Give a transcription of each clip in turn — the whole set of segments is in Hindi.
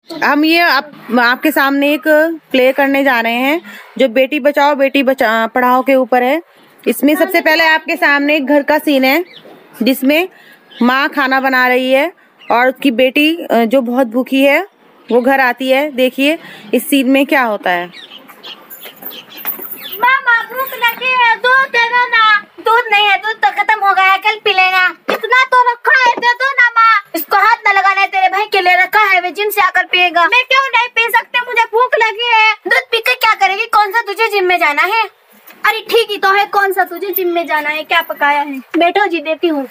हम ये आपके सामने एक प्ले करने जा रहे हैं जो बेटी बचाओ बेटी पढ़ाओ के ऊपर है। इसमें सबसे पहले आपके सामने एक घर का सीन है जिसमें माँ खाना बना रही है और उसकी बेटी जो बहुत भूखी है वो घर आती है। देखिए इस सीन में क्या होता है। मामा भूख लगी है, दूध दे दो ना। दूध नहीं है, दूध तो खत्म हो गया है, कल पी लेना। इतना तो रखा है, दे दो ना माँ। इसको हाथ न लगाना है, तेरे भाई के लिए रखा है, वे जिम से आकर पिएगा। मैं क्यों नहीं पी सकती, मुझे भूख लगी है। दूध पी कर क्या करेगी, कौन सा तुझे जिम में जाना है? अरे ठीक ही तो है, कौन सा तुझे जिम में जाना है, क्या पकाया है? बैठो जी, देती हूँ।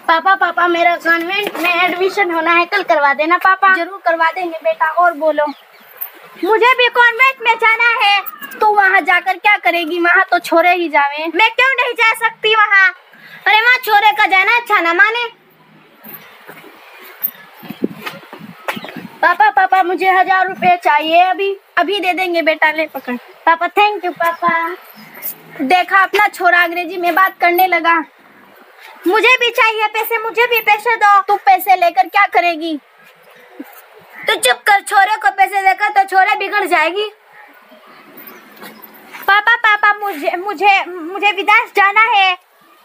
पापा मेरा कॉन्वेंट में एडमिशन होना है, कल करवा देना पापा। जरूर करवा देंगे बेटा। और बोलो। मुझे भी कॉन्वेंट में जाना है। तो वहाँ जाकर क्या करेगी, वहाँ तो छोरे ही जावे। मैं क्यों नहीं जा सकती वहाँ? अरे वहाँ छोरे का जाना अच्छा ना माने। पापा मुझे 1000 रुपए चाहिए, अभी दे देंगे बेटा, ले पकड़। पापा थैंक यू पापा। देखा अपना छोरा अंग्रेजी में बात करने लगा। मुझे भी चाहिए पैसे, मुझे भी पैसे दो। तू पैसे लेकर क्या करेगी? तो चुप कर, छोरे को पैसे देकर तो छोरे बिगड़ जाएगी। पापा मुझे विदेश जाना है।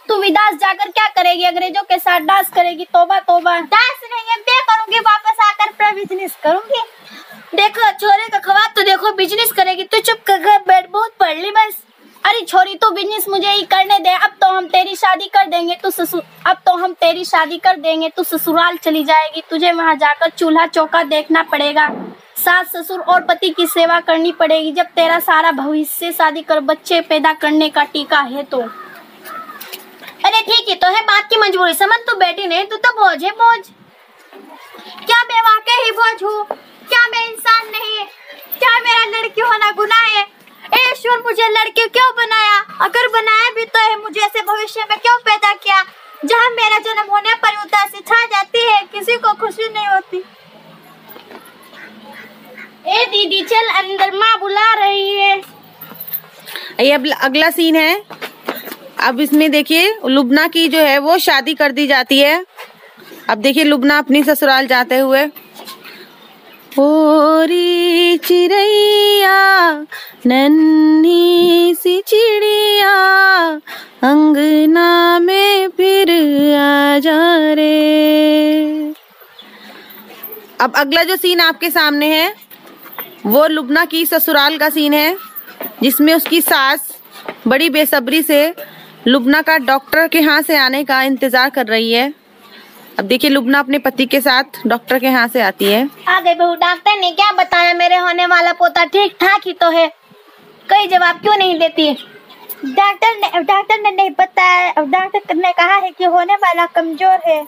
तू विदेश जाकर क्या करेगी? अंग्रेजों के साथ डांस करेगी? तौबा तौबा। डांस नहीं है, मैं करूंगी, वापस आकर पर बिजनेस करूंगी। देखो छोरे का ख्वाब तो देखो, बिजनेस करेगी। तू चुप कर घर बैठ, बहुत पढ़ ली बस। अरे छोरी तू बिजनेस मुझे ही करने दे। अब तो हम तेरी शादी कर देंगे, तू ससुराल चली जाएगी। तुझे वहाँ जाकर चूल्हा चौका देखना पड़ेगा, सास ससुर और पति की सेवा करनी पड़ेगी। जब तेरा सारा भविष्य शादी कर बच्चे पैदा करने का टीका है तो। अरे ठीक है तो है, बात की मजबूरी समझ। तू बेटी नहीं, तू तो बोझ है, बोझ। क्या मैं वाकई ही बोझ हूँ? क्या मैं इंसान नहीं? क्या मेरा लड़की होना गुनाह है? ईश्वर मुझे लड़की क्यों बनाया? अगर बनाया भी तो है, मुझे ऐसे भविष्य में क्यों पैदा किया जहाँ मेरा जन्म होने पर उदासी छा जाती है, किसी को खुशी नहीं होती। ए दीदी चल अंदर, माँ बुला रही है। ये अगला सीन है। अब इसमें देखिए लुबना की जो है वो शादी कर दी जाती है। अब देखिए लुबना अपनी ससुराल जाते हुए। ओरी चिड़ैया नन्ही सी चिड़िया अंगना में फिर आ जा रे। अब अगला जो सीन आपके सामने है वो लुबना की ससुराल का सीन है जिसमें उसकी सास बड़ी बेसब्री से लुबना का डॉक्टर के यहाँ से आने का इंतजार कर रही है। अब देखिए लुबना अपने पति के साथ डॉक्टर के यहाँ से आती है। आ गई बहू, डॉक्टर ने क्या बताया? मेरे होने वाला पोता ठीक ठाक ही तो है, कोई जवाब क्यों नहीं देती? डॉक्टर ने नहीं बताया, डॉक्टर ने कहा है कि होने वाला कमजोर है।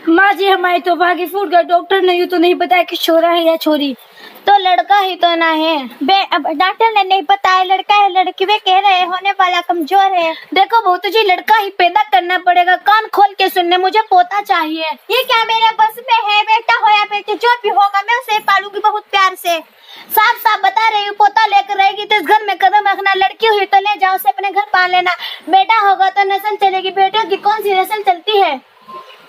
माँ जी हमारी तो भागी फूट गया, डॉक्टर ने यूँ तो नहीं बताया कि छोरा है या छोरी, तो लड़का ही तो ना है। अब डॉक्टर ने नहीं बताया लड़का है लड़की, वे कह रहे हैं होने वाला कमजोर है। देखो बहू तुझे लड़का ही पैदा करना पड़ेगा, कान खोल के सुनने, मुझे पोता चाहिए। ये क्या मेरे बस में है? बेटा हो या बेटी जो भी होगा मैं उसे पालूंगी बहुत प्यार से। साफ साफ बता रही हूँ, पोता लेकर रहेगी तो इस घर में कदम रखना, लड़की हुई तो ले जाओ उसे अपने घर पाल लेना। बेटा होगा तो नस्ल चलेगी, बेटों की कौन सी नस्ल चलती है?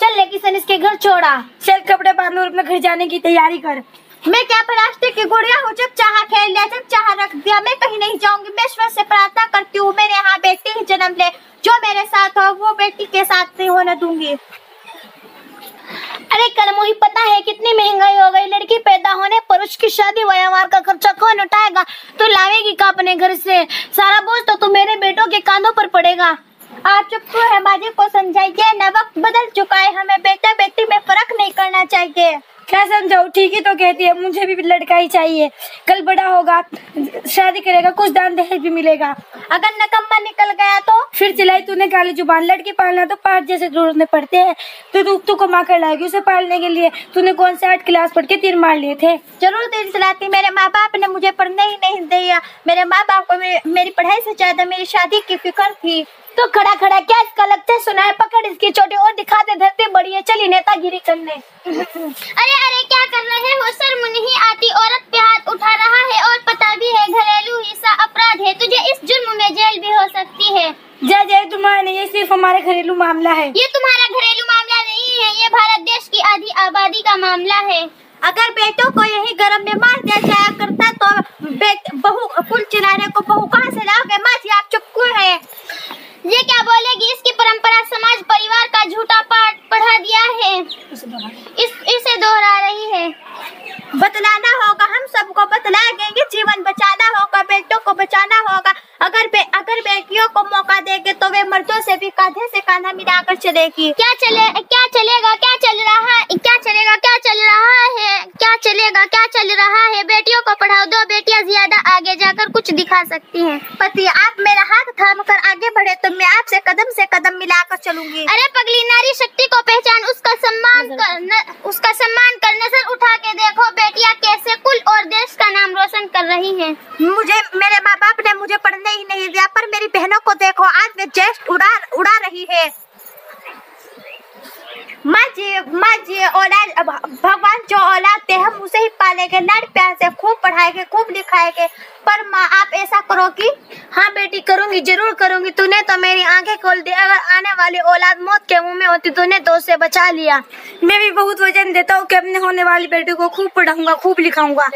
चल ले किसन इसके घर छोड़ा, चल कपड़े बांध लो, अपने घर जाने की तैयारी कर। मैं क्या प्लास्टिक की गुड़िया हूँ, जब चाहा खेल लिया, जब चाहा रख दिया। मैं कहीं नहीं जाऊंगी, मैं ईश्वर से प्रार्थना करती हूँ मेरे यहाँ बेटी ही जन्म ले, जो मेरे साथ हो वो बेटी के साथ नहीं होने दूंगी। अरे कल मुझे पता है कितनी महंगाई हो गई, लड़की पैदा होने पर उसकी शादी व्यवहार का खर्चा कौन उठाएगा? तू लावेगी का अपने घर से? सारा बोझ तो तू मेरे बेटों के कांधों पर पड़ेगा। आप चुप तो है, माजी को समझाइए ना, वक्त बदल चुका है, हमें बेटा बेटी में फर्क नहीं करना चाहिए। क्या समझाओ, ठीक ही तो कहती है, मुझे भी लड़का ही चाहिए। कल बड़ा होगा शादी करेगा, कुछ दान दहेज भी मिलेगा। अगर नकम्मा निकल गया तो फिर चलाई तूने काली जुबान। लड़की पालना तो पाठ जैसे ढूंढने पड़ते हैं, तो तू कमा कर लाएगी उसे पालने के लिए। तूने कौन से 8 क्लास पढ़ के तीर मार लिए थे? जरूर तीर चलाती, मेरे माँ बाप ने मुझे पढ़ने ही नहीं दिया। मेरे माँ बाप को मेरी पढ़ाई से ज्यादा मेरी शादी की फिक्र थी। तो खड़ा खड़ा क्या इसका लगता है सुना है? पकड़ इसकी चोटी और दिखा दे, धरती बड़ी है, चली नेतागिरी करने। अरे क्या कर रहे हो? शर्म नहीं आती? औरत पे हाथ उठा रहा है और पता भी है घरेलू हिस्सा अपराध है, तुझे इस जुर्म में जेल भी हो सकती है। जय तुम्हारा नहीं, ये सिर्फ हमारा घरेलू मामला है। ये तुम्हारा घरेलू मामला नहीं है, ये भारत देश की आधी आबादी का मामला है। अगर बेटों को यही गर्म में मार दिया जाया करता तो बहू कुल चिल्लाने को बहू कहाँ से लाओगे? माँ जी आप चुप क्यों है? ये क्या बोलेगी? इसकी परंपरा समाज परिवार का झूठा पाठ पढ़ा दिया है, इसे दोहरा रही है। बतलाना होगा, हम सबको बतलाएंगे। जीवन बचाना होगा, बेटों को बचाना होगा। अगर बेटियों को मौका देंगे तो वे मर्दों से भी कांधे से कांधा मिलाकर चलेगी। क्या चलेगा? क्या चल रहा है? क्या चल रहा है? बेटियों को पढ़ाओ, दो बेटियां ज्यादा आगे जाकर कुछ दिखा सकती हैं। पति आप मेरा हाथ थाम कर आगे बढ़े तो मैं आपसे कदम से कदम मिलाकर चलूंगी। अरे पगली, नारी शक्ति को पहचान, उसका सम्मान कर नजर उठा के देखो बेटियां कैसे कुल और देश का नाम रोशन कर रही हैं। मेरे माँ बाप ने मुझे पढ़ने ही नहीं दिया, पर मेरी बहनों को देखो आज वे जेट उड़ा रही है। माँ जी औलाद भगवान जो औलाद दे हम उसे ही पालेंगे, लाड प्यार से खूब पढ़ाएंगे, खूब लिखाएंगे। पर माँ आप ऐसा करोगी? हाँ बेटी करूंगी, जरूर करूंगी। तूने तो मेरी आंखें खोल दी। अगर आने वाली औलाद मौत के मुंह में होती तूने तो उसे बचा लिया। मैं भी बहुत वचन देता हूँ कि अपने होने वाली बेटी को खूब पढ़ाऊंगा, खूब लिखाऊंगा।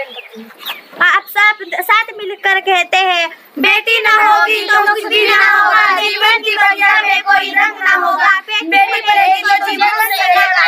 आप सब साथ मिलकर कहते हैं बेटी ना होगी तो कुछ भी ना होगा, जीवन की बगिया में कोई रंग ना होगा। बेटी पढ़ेगी तो जीवन चलेगा।